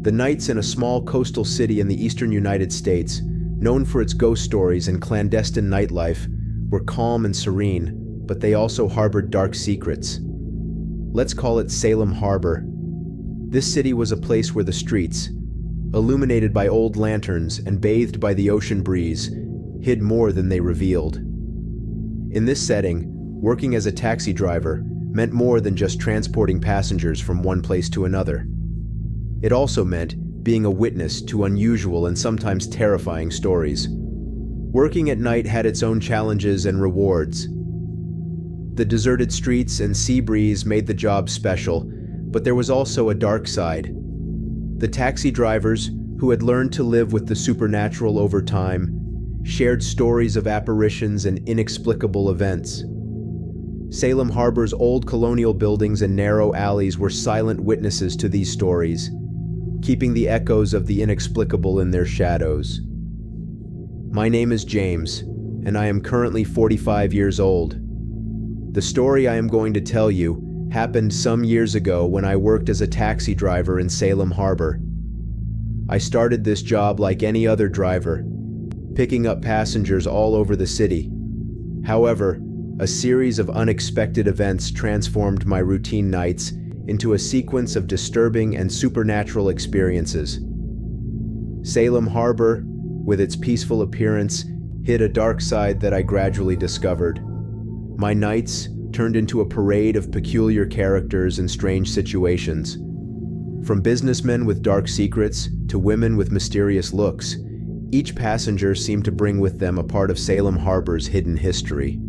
The nights in a small coastal city in the eastern United States, known for its ghost stories and clandestine nightlife, were calm and serene, but they also harbored dark secrets. Let's call it Salem Harbor. This city was a place where the streets, illuminated by old lanterns and bathed by the ocean breeze, hid more than they revealed. In this setting, working as a taxi driver meant more than just transporting passengers from one place to another. It also meant being a witness to unusual and sometimes terrifying stories. Working at night had its own challenges and rewards. The deserted streets and sea breeze made the job special, but there was also a dark side. The taxi drivers, who had learned to live with the supernatural over time, shared stories of apparitions and inexplicable events. Salem Harbor's old colonial buildings and narrow alleys were silent witnesses to these stories, keeping the echoes of the inexplicable in their shadows. My name is James, and I am currently 45 years old. The story I am going to tell you happened some years ago when I worked as a taxi driver in Salem Harbor. I started this job like any other driver, picking up passengers all over the city. However, a series of unexpected events transformed my routine nights into a sequence of disturbing and supernatural experiences. Salem Harbor, with its peaceful appearance, hid a dark side that I gradually discovered. My nights turned into a parade of peculiar characters and strange situations. From businessmen with dark secrets to women with mysterious looks, each passenger seemed to bring with them a part of Salem Harbor's hidden history.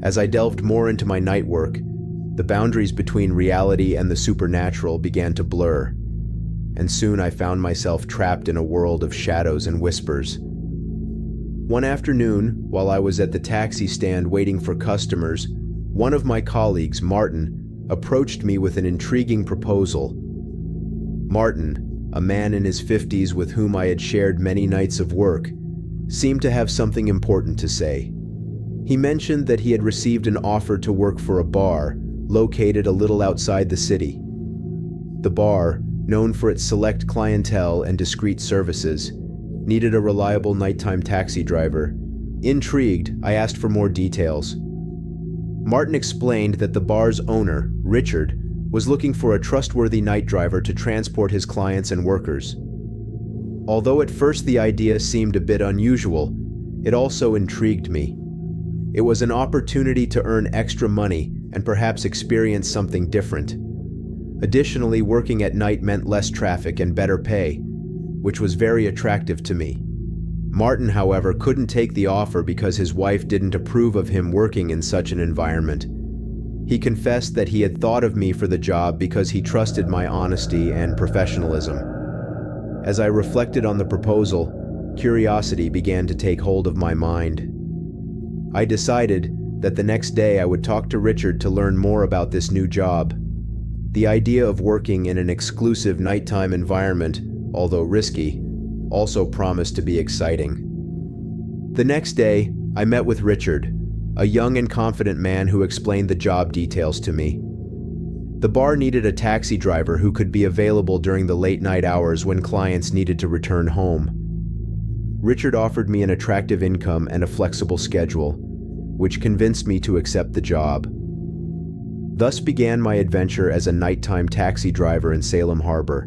As I delved more into my night work, the boundaries between reality and the supernatural began to blur, and soon I found myself trapped in a world of shadows and whispers. One afternoon, while I was at the taxi stand waiting for customers, one of my colleagues, Martin, approached me with an intriguing proposal. Martin, a man in his 50s with whom I had shared many nights of work, seemed to have something important to say. He mentioned that he had received an offer to work for a bar located a little outside the city. The bar, known for its select clientele and discreet services, needed a reliable nighttime taxi driver. Intrigued, I asked for more details. Martin explained that the bar's owner, Richard, was looking for a trustworthy night driver to transport his clients and workers. Although at first the idea seemed a bit unusual, it also intrigued me. It was an opportunity to earn extra money and perhaps experience something different. Additionally, working at night meant less traffic and better pay, which was very attractive to me. Martin, however, couldn't take the offer because his wife didn't approve of him working in such an environment. He confessed that he had thought of me for the job because he trusted my honesty and professionalism. As I reflected on the proposal, curiosity began to take hold of my mind. I decided that the next day I would talk to Richard to learn more about this new job. The idea of working in an exclusive nighttime environment, although risky, also promised to be exciting. The next day, I met with Richard, a young and confident man who explained the job details to me. The bar needed a taxi driver who could be available during the late night hours when clients needed to return home. Richard offered me an attractive income and a flexible schedule, which convinced me to accept the job. Thus began my adventure as a nighttime taxi driver in Salem Harbor,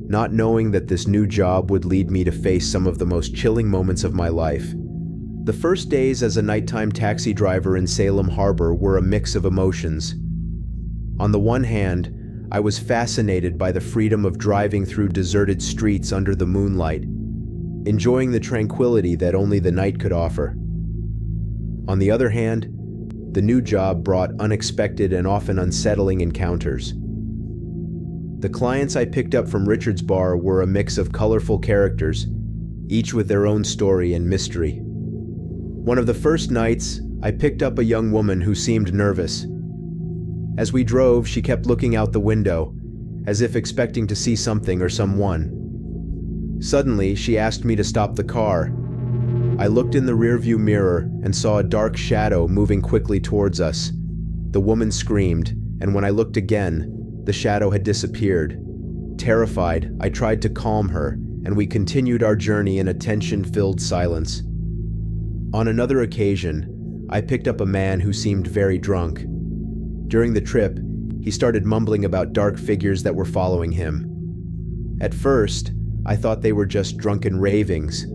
not knowing that this new job would lead me to face some of the most chilling moments of my life. The first days as a nighttime taxi driver in Salem Harbor were a mix of emotions. On the one hand, I was fascinated by the freedom of driving through deserted streets under the moonlight, enjoying the tranquility that only the night could offer. On the other hand, the new job brought unexpected and often unsettling encounters. The clients I picked up from Richard's bar were a mix of colorful characters, each with their own story and mystery. One of the first nights, I picked up a young woman who seemed nervous. As we drove, she kept looking out the window, as if expecting to see something or someone. Suddenly, she asked me to stop the car. I looked in the rearview mirror and saw a dark shadow moving quickly towards us. The woman screamed, and when I looked again, the shadow had disappeared. Terrified, I tried to calm her, and we continued our journey in a tension-filled silence. On another occasion, I picked up a man who seemed very drunk. During the trip, he started mumbling about dark figures that were following him. At first, I thought they were just drunken ravings,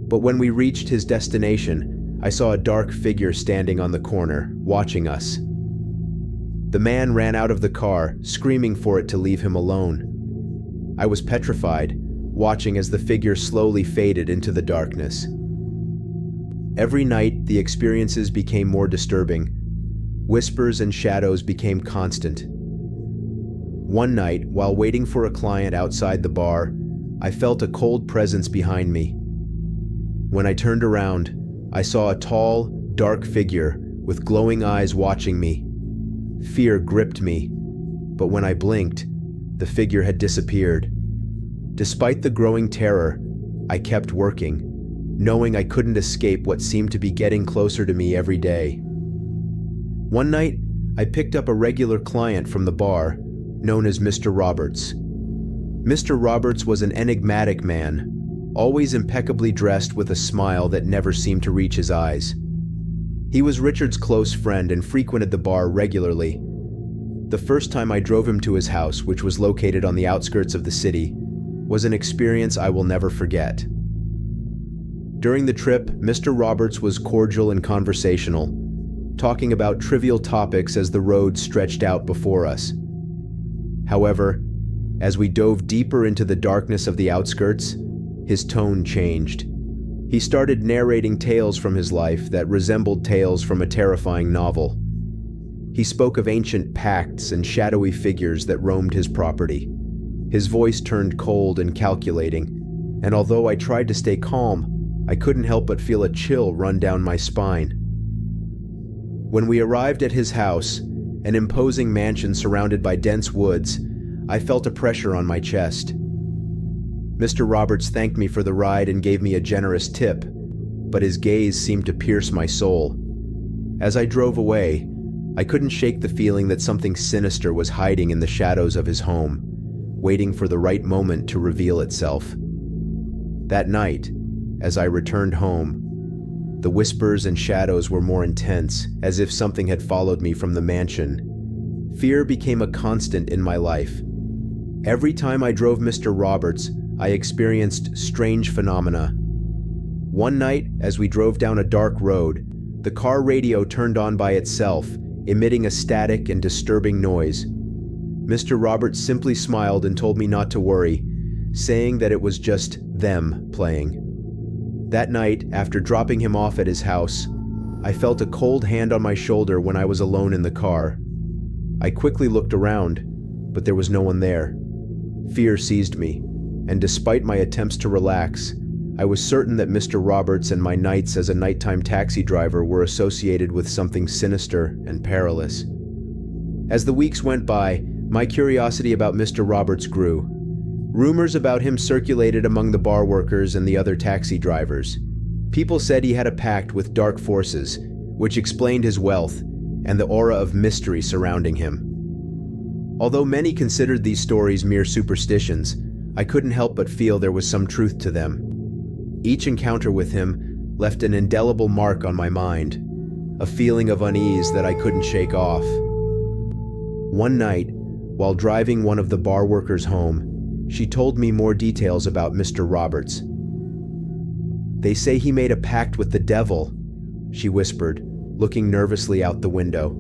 but when we reached his destination, I saw a dark figure standing on the corner, watching us. The man ran out of the car, screaming for it to leave him alone. I was petrified, watching as the figure slowly faded into the darkness. Every night, the experiences became more disturbing. Whispers and shadows became constant. One night, while waiting for a client outside the bar, I felt a cold presence behind me. When I turned around, I saw a tall, dark figure with glowing eyes watching me. Fear gripped me, but when I blinked, the figure had disappeared. Despite the growing terror, I kept working, knowing I couldn't escape what seemed to be getting closer to me every day. One night, I picked up a regular client from the bar, known as Mr. Roberts. Mr. Roberts was an enigmatic man, always impeccably dressed with a smile that never seemed to reach his eyes. He was Richard's close friend and frequented the bar regularly. The first time I drove him to his house, which was located on the outskirts of the city, was an experience I will never forget. During the trip, Mr. Roberts was cordial and conversational, talking about trivial topics as the road stretched out before us. However, as we dove deeper into the darkness of the outskirts, his tone changed. He started narrating tales from his life that resembled tales from a terrifying novel. He spoke of ancient pacts and shadowy figures that roamed his property. His voice turned cold and calculating, and although I tried to stay calm, I couldn't help but feel a chill run down my spine. When we arrived at his house, an imposing mansion surrounded by dense woods, I felt a pressure on my chest. Mr. Roberts thanked me for the ride and gave me a generous tip, but his gaze seemed to pierce my soul. As I drove away, I couldn't shake the feeling that something sinister was hiding in the shadows of his home, waiting for the right moment to reveal itself. That night, as I returned home, the whispers and shadows were more intense, as if something had followed me from the mansion. Fear became a constant in my life. Every time I drove Mr. Roberts, I experienced strange phenomena. One night, as we drove down a dark road, the car radio turned on by itself, emitting a static and disturbing noise. Mr. Roberts simply smiled and told me not to worry, saying that it was just them playing. That night, after dropping him off at his house, I felt a cold hand on my shoulder when I was alone in the car. I quickly looked around, but there was no one there. Fear seized me, and despite my attempts to relax, I was certain that Mr. Roberts and my nights as a nighttime taxi driver were associated with something sinister and perilous. As the weeks went by, my curiosity about Mr. Roberts grew. Rumors about him circulated among the bar workers and the other taxi drivers. People said he had a pact with dark forces, which explained his wealth and the aura of mystery surrounding him. Although many considered these stories mere superstitions, I couldn't help but feel there was some truth to them. Each encounter with him left an indelible mark on my mind, a feeling of unease that I couldn't shake off. One night, while driving one of the bar workers home, she told me more details about Mr. Roberts. "They say he made a pact with the devil," she whispered, looking nervously out the window.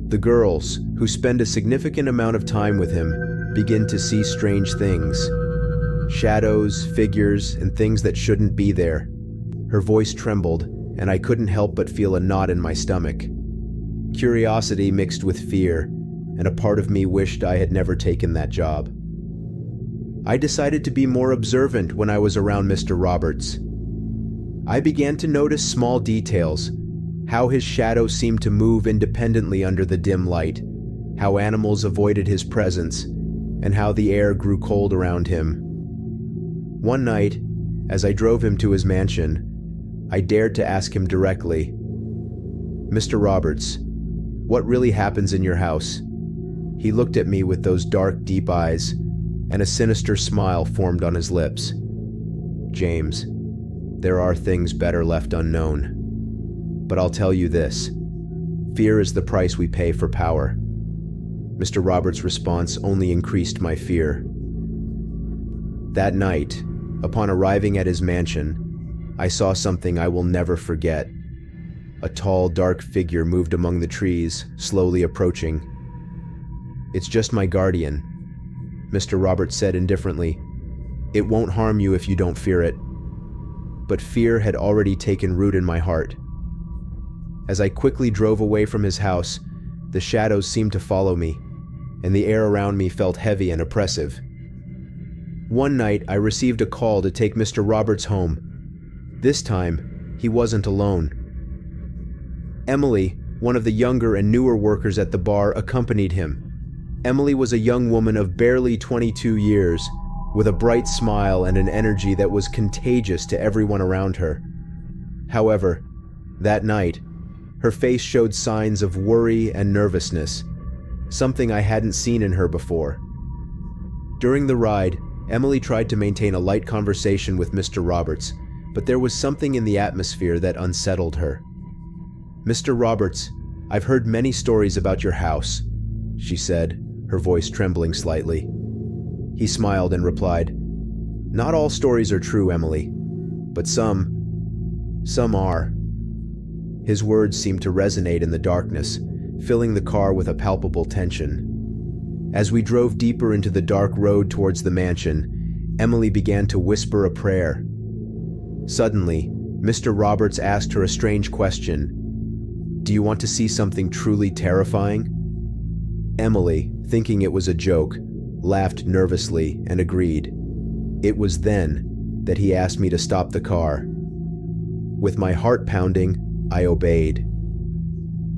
"The girls, who spend a significant amount of time with him, begin to see strange things. Shadows, figures, and things that shouldn't be there." Her voice trembled, and I couldn't help but feel a knot in my stomach. Curiosity mixed with fear, and a part of me wished I had never taken that job. I decided to be more observant when I was around Mr. Roberts. I began to notice small details, how his shadow seemed to move independently under the dim light, how animals avoided his presence, and how the air grew cold around him. One night, as I drove him to his mansion, I dared to ask him directly, "Mr. Roberts, what really happens in your house?" He looked at me with those dark, deep eyes, and a sinister smile formed on his lips. "James, there are things better left unknown. But I'll tell you this. Fear is the price we pay for power." Mr. Roberts' response only increased my fear. That night, upon arriving at his mansion, I saw something I will never forget. A tall, dark figure moved among the trees, slowly approaching. "It's just my guardian," Mr. Roberts said indifferently. "It won't harm you if you don't fear it." But fear had already taken root in my heart. As I quickly drove away from his house, the shadows seemed to follow me, and the air around me felt heavy and oppressive. One night, I received a call to take Mr. Roberts home. This time, he wasn't alone. Emily, one of the younger and newer workers at the bar, accompanied him. Emily was a young woman of barely 22 years, with a bright smile and an energy that was contagious to everyone around her. However, that night, her face showed signs of worry and nervousness, something I hadn't seen in her before. During the ride, Emily tried to maintain a light conversation with Mr. Roberts, but there was something in the atmosphere that unsettled her. "Mr. Roberts, I've heard many stories about your house," she said, her voice trembling slightly. He smiled and replied, "Not all stories are true, Emily, but some are." His words seemed to resonate in the darkness, filling the car with a palpable tension. As we drove deeper into the dark road towards the mansion, Emily began to whisper a prayer. Suddenly, Mr. Roberts asked her a strange question. "Do you want to see something truly terrifying?" Emily, thinking it was a joke, laughed nervously and agreed. It was then that he asked me to stop the car. With my heart pounding, I obeyed.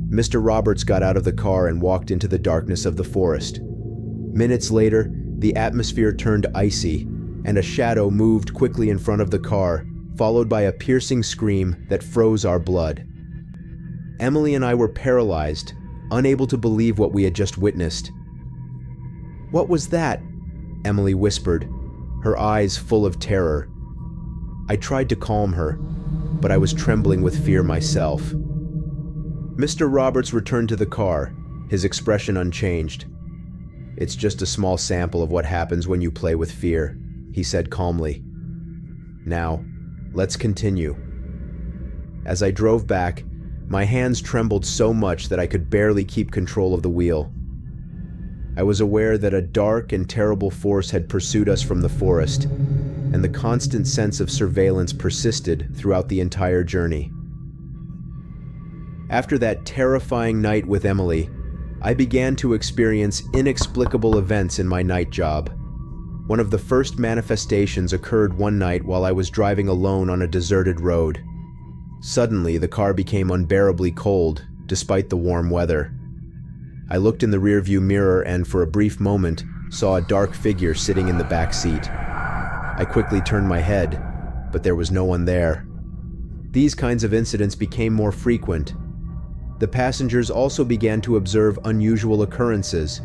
Mr. Roberts got out of the car and walked into the darkness of the forest. Minutes later, the atmosphere turned icy, and a shadow moved quickly in front of the car, followed by a piercing scream that froze our blood. Emily and I were paralyzed, unable to believe what we had just witnessed. "What was that?" Emily whispered, her eyes full of terror. I tried to calm her, but I was trembling with fear myself. Mr. Roberts returned to the car, his expression unchanged. "It's just a small sample of what happens when you play with fear," he said calmly. "Now, let's continue." As I drove back, my hands trembled so much that I could barely keep control of the wheel. I was aware that a dark and terrible force had pursued us from the forest, and the constant sense of surveillance persisted throughout the entire journey. After that terrifying night with Emily, I began to experience inexplicable events in my night job. One of the first manifestations occurred one night while I was driving alone on a deserted road. Suddenly, the car became unbearably cold, despite the warm weather. I looked in the rearview mirror and, for a brief moment, saw a dark figure sitting in the back seat. I quickly turned my head, but there was no one there. These kinds of incidents became more frequent. The passengers also began to observe unusual occurrences.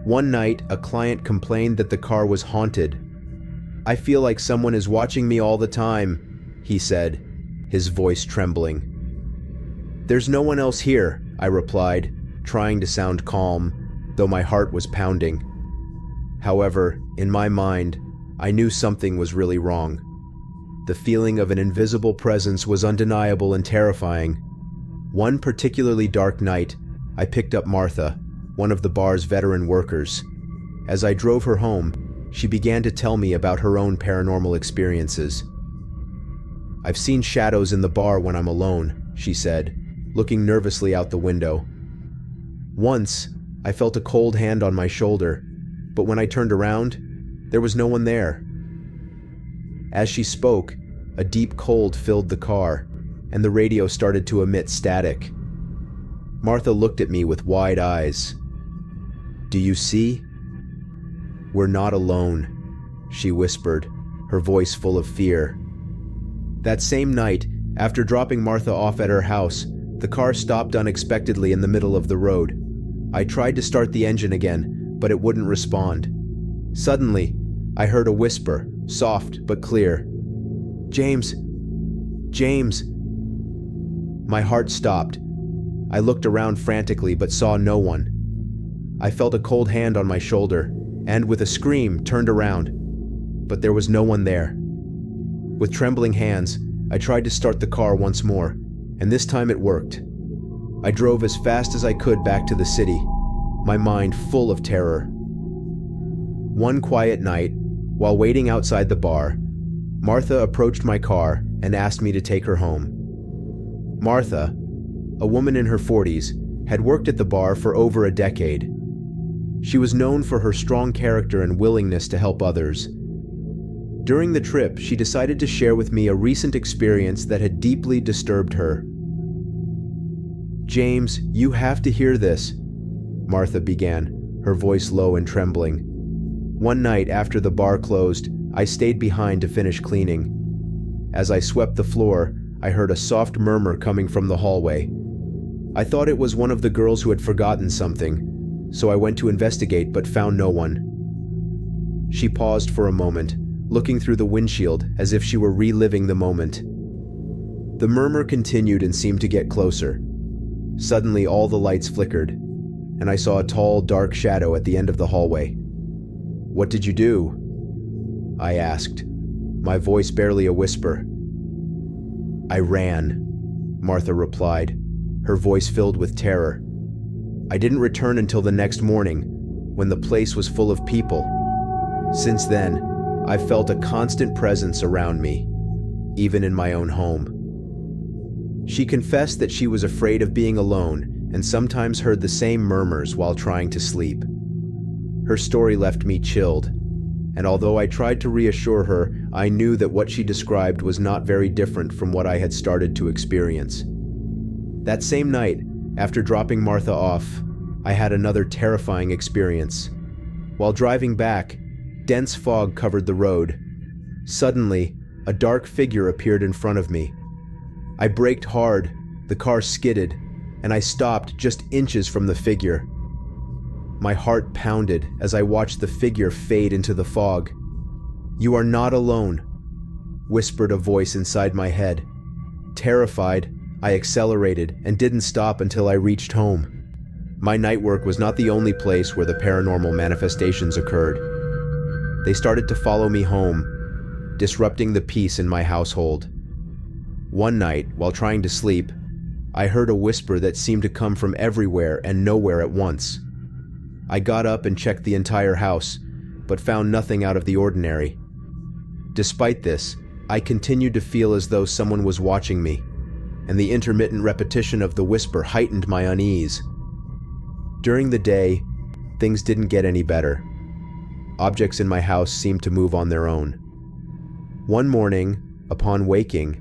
One night, a client complained that the car was haunted. "I feel like someone is watching me all the time," he said, his voice trembling. "There's no one else here," I replied, trying to sound calm, though my heart was pounding. However, in my mind, I knew something was really wrong. The feeling of an invisible presence was undeniable and terrifying. One particularly dark night, I picked up Martha, one of the bar's veteran workers. As I drove her home, she began to tell me about her own paranormal experiences. "I've seen shadows in the bar when I'm alone," she said, looking nervously out the window. "Once, I felt a cold hand on my shoulder, but when I turned around, there was no one there." As she spoke, a deep cold filled the car, and the radio started to emit static. Martha looked at me with wide eyes. "Do you see?" "We're not alone," she whispered, her voice full of fear. That same night, after dropping Martha off at her house, the car stopped unexpectedly in the middle of the road. I tried to start the engine again, but it wouldn't respond. Suddenly, I heard a whisper, soft but clear. "James! James!" My heart stopped. I looked around frantically but saw no one. I felt a cold hand on my shoulder and, with a scream, turned around. But there was no one there. With trembling hands, I tried to start the car once more, and this time it worked. I drove as fast as I could back to the city, my mind full of terror. One quiet night, while waiting outside the bar, Martha approached my car and asked me to take her home. Martha, a woman in her 40s, had worked at the bar for over a decade. She was known for her strong character and willingness to help others. During the trip, she decided to share with me a recent experience that had deeply disturbed her. "James, you have to hear this," Martha began, her voice low and trembling. "One night after the bar closed, I stayed behind to finish cleaning. As I swept the floor, I heard a soft murmur coming from the hallway. I thought it was one of the girls who had forgotten something, so I went to investigate but found no one." She paused for a moment, looking through the windshield as if she were reliving the moment. The murmur continued and seemed to get closer. Suddenly, all the lights flickered, and I saw a tall, dark shadow at the end of the hallway. "What did you do?" I asked, my voice barely a whisper. "I ran," Martha replied, her voice filled with terror. "I didn't return until the next morning, when the place was full of people. Since then, I've felt a constant presence around me, even in my own home." She confessed that she was afraid of being alone and sometimes heard the same murmurs while trying to sleep. Her story left me chilled, and although I tried to reassure her, I knew that what she described was not very different from what I had started to experience. That same night, after dropping Martha off, I had another terrifying experience. While driving back, dense fog covered the road. Suddenly, a dark figure appeared in front of me. I braked hard, the car skidded, and I stopped just inches from the figure. My heart pounded as I watched the figure fade into the fog. "You are not alone," whispered a voice inside my head. Terrified, I accelerated and didn't stop until I reached home. My night work was not the only place where the paranormal manifestations occurred. They started to follow me home, disrupting the peace in my household. One night, while trying to sleep, I heard a whisper that seemed to come from everywhere and nowhere at once. I got up and checked the entire house, but found nothing out of the ordinary. Despite this, I continued to feel as though someone was watching me, and the intermittent repetition of the whisper heightened my unease. During the day, things didn't get any better. Objects in my house seemed to move on their own. One morning, upon waking,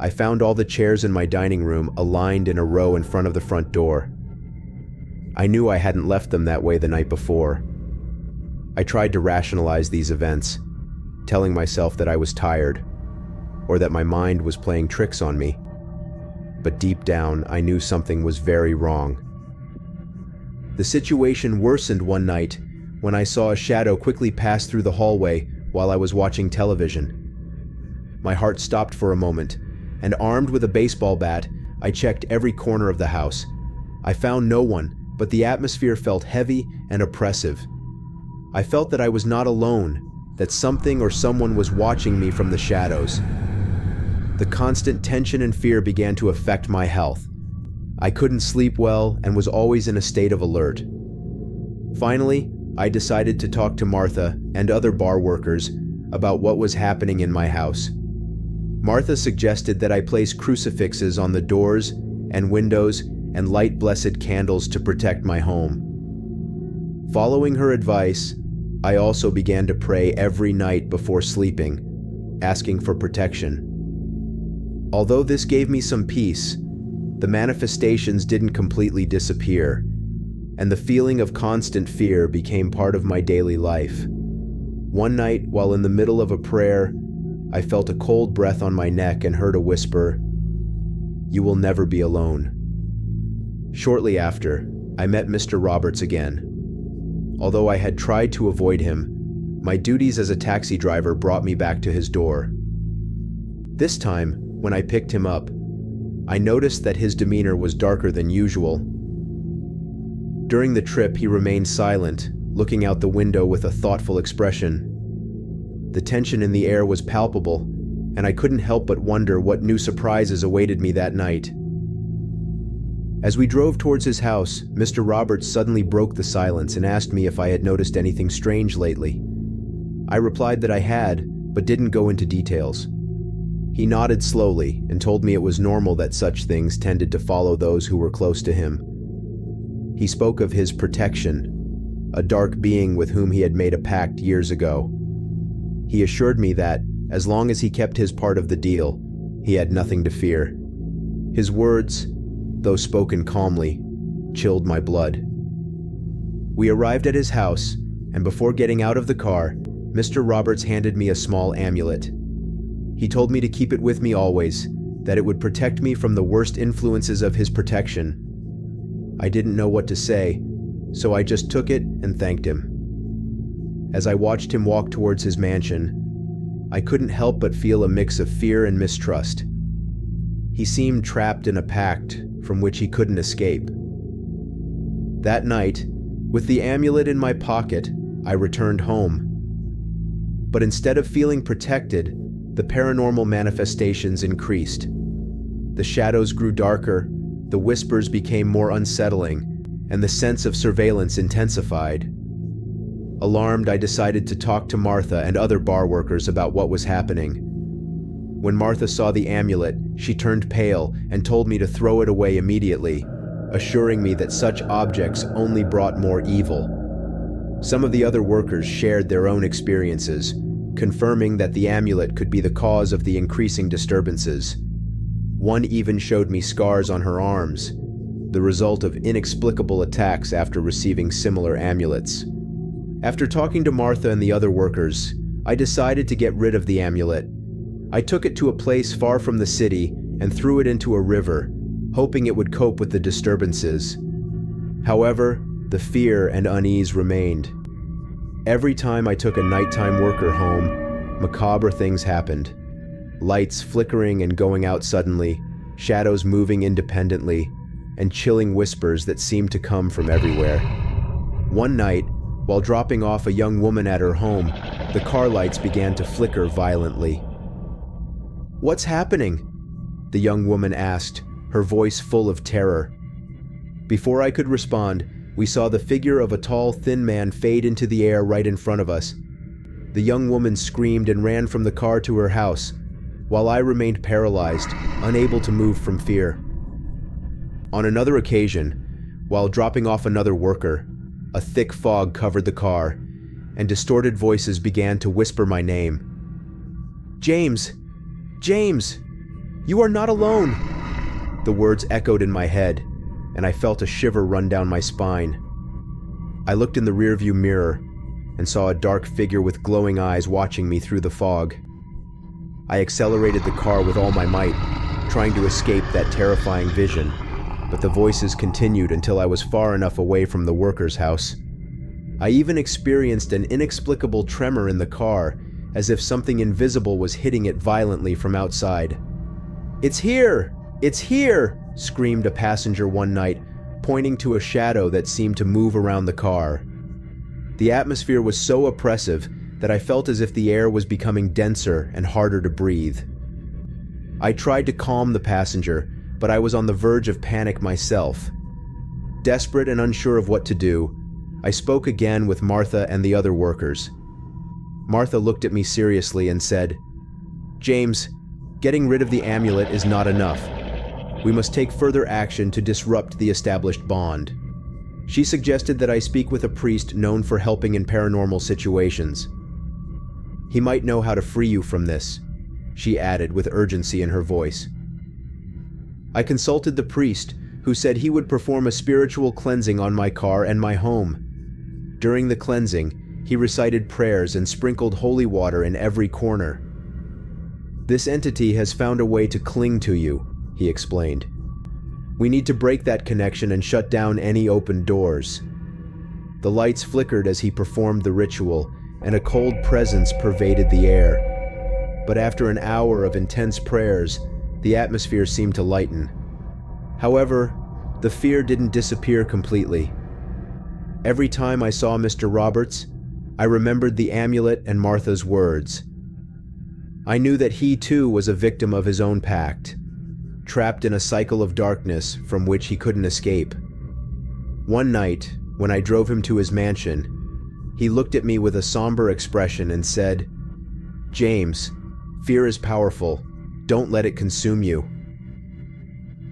I found all the chairs in my dining room aligned in a row in front of the front door. I knew I hadn't left them that way the night before. I tried to rationalize these events, telling myself that I was tired, or that my mind was playing tricks on me. But deep down, I knew something was very wrong. The situation worsened one night when I saw a shadow quickly pass through the hallway while I was watching television. My heart stopped for a moment, and armed with a baseball bat, I checked every corner of the house. I found no one, but the atmosphere felt heavy and oppressive. I felt that I was not alone, that something or someone was watching me from the shadows. The constant tension and fear began to affect my health. I couldn't sleep well and was always in a state of alert. Finally, I decided to talk to Martha and other bar workers about what was happening in my house. Martha suggested that I place crucifixes on the doors and windows and light blessed candles to protect my home. Following her advice, I also began to pray every night before sleeping, asking for protection. Although this gave me some peace, the manifestations didn't completely disappear, and the feeling of constant fear became part of my daily life. One night, while in the middle of a prayer, I felt a cold breath on my neck and heard a whisper, "You will never be alone." Shortly after, I met Mr. Roberts again. Although I had tried to avoid him, My duties as a taxi driver brought me back to his door. This time, when I picked him up, I noticed that his demeanor was darker than usual. During the trip, he remained silent, looking out the window with a thoughtful expression. The tension in the air was palpable, and I couldn't help but wonder what new surprises awaited me that night. As we drove towards his house, Mr. Roberts suddenly broke the silence and asked me if I had noticed anything strange lately. I replied that I had, but didn't go into details. He nodded slowly and told me it was normal that such things tended to follow those who were close to him. He spoke of his protection, a dark being with whom he had made a pact years ago. He assured me that, as long as he kept his part of the deal, he had nothing to fear. His words, though spoken calmly, chilled my blood. We arrived at his house, and before getting out of the car, Mr. Roberts handed me a small amulet. He told me to keep it with me always, that it would protect me from the worst influences of his protection. I didn't know what to say, so I just took it and thanked him. As I watched him walk towards his mansion, I couldn't help but feel a mix of fear and mistrust. He seemed trapped in a pact from which he couldn't escape. That night, with the amulet in my pocket, I returned home. But instead of feeling protected, the paranormal manifestations increased. The shadows grew darker, the whispers became more unsettling, and the sense of surveillance intensified. Alarmed, I decided to talk to Martha and other bar workers about what was happening. When Martha saw the amulet, she turned pale and told me to throw it away immediately, assuring me that such objects only brought more evil. Some of the other workers shared their own experiences, confirming that the amulet could be the cause of the increasing disturbances. One even showed me scars on her arms, the result of inexplicable attacks after receiving similar amulets. After talking to Martha and the other workers, I decided to get rid of the amulet. I took it to a place far from the city and threw it into a river, hoping it would cope with the disturbances. However, the fear and unease remained. Every time I took a nighttime worker home, macabre things happened. Lights flickering and going out suddenly, shadows moving independently, and chilling whispers that seemed to come from everywhere. One night, while dropping off a young woman at her home, the car lights began to flicker violently. "What's happening?" the young woman asked, her voice full of terror. Before I could respond, we saw the figure of a tall, thin man fade into the air right in front of us. The young woman screamed and ran from the car to her house, while I remained paralyzed, unable to move from fear. On another occasion, while dropping off another worker, a thick fog covered the car, and distorted voices began to whisper my name. "James! James! You are not alone!" The words echoed in my head, and I felt a shiver run down my spine. I looked in the rearview mirror and saw a dark figure with glowing eyes watching me through the fog. I accelerated the car with all my might, trying to escape that terrifying vision, but the voices continued until I was far enough away from the worker's house. I even experienced an inexplicable tremor in the car, as if something invisible was hitting it violently from outside. "It's here! It's here!" screamed a passenger one night, pointing to a shadow that seemed to move around the car. The atmosphere was so oppressive that I felt as if the air was becoming denser and harder to breathe. I tried to calm the passenger, but I was on the verge of panic myself. Desperate and unsure of what to do, I spoke again with Martha and the other workers. Martha looked at me seriously and said, "James, getting rid of the amulet is not enough. We must take further action to disrupt the established bond." She suggested that I speak with a priest known for helping in paranormal situations. "He might know how to free you from this," she added with urgency in her voice. I consulted the priest, who said he would perform a spiritual cleansing on my car and my home. During the cleansing, he recited prayers and sprinkled holy water in every corner. "This entity has found a way to cling to you," he explained. "We need to break that connection and shut down any open doors." The lights flickered as he performed the ritual, and a cold presence pervaded the air. But after an hour of intense prayers, the atmosphere seemed to lighten. However, the fear didn't disappear completely. Every time I saw Mr. Roberts, I remembered the amulet and Martha's words. I knew that he too was a victim of his own pact, trapped in a cycle of darkness from which he couldn't escape. One night, when I drove him to his mansion, he looked at me with a somber expression and said, "James, fear is powerful. Don't let it consume you."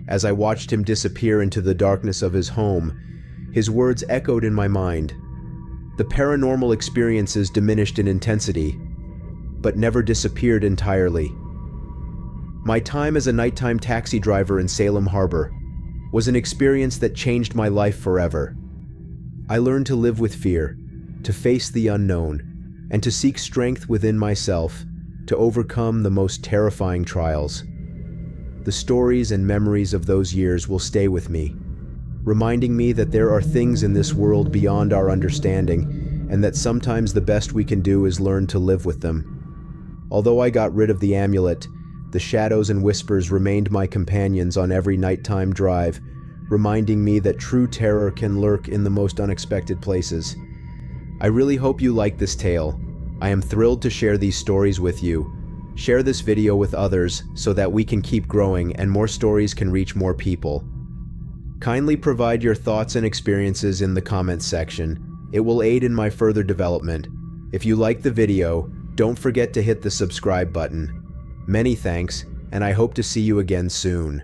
As I watched him disappear into the darkness of his home, his words echoed in my mind. The paranormal experiences diminished in intensity, but never disappeared entirely. My time as a nighttime taxi driver in Salem Harbor was an experience that changed my life forever. I learned to live with fear, to face the unknown, and to seek strength within myself to overcome the most terrifying trials. The stories and memories of those years will stay with me, reminding me that there are things in this world beyond our understanding, and that sometimes the best we can do is learn to live with them. Although I got rid of the amulet, the shadows and whispers remained my companions on every nighttime drive, reminding me that true terror can lurk in the most unexpected places. I really hope you like this tale. I am thrilled to share these stories with you. Share this video with others so that we can keep growing and more stories can reach more people. Kindly provide your thoughts and experiences in the comments section. It will aid in my further development. If you like the video, don't forget to hit the subscribe button. Many thanks, and I hope to see you again soon.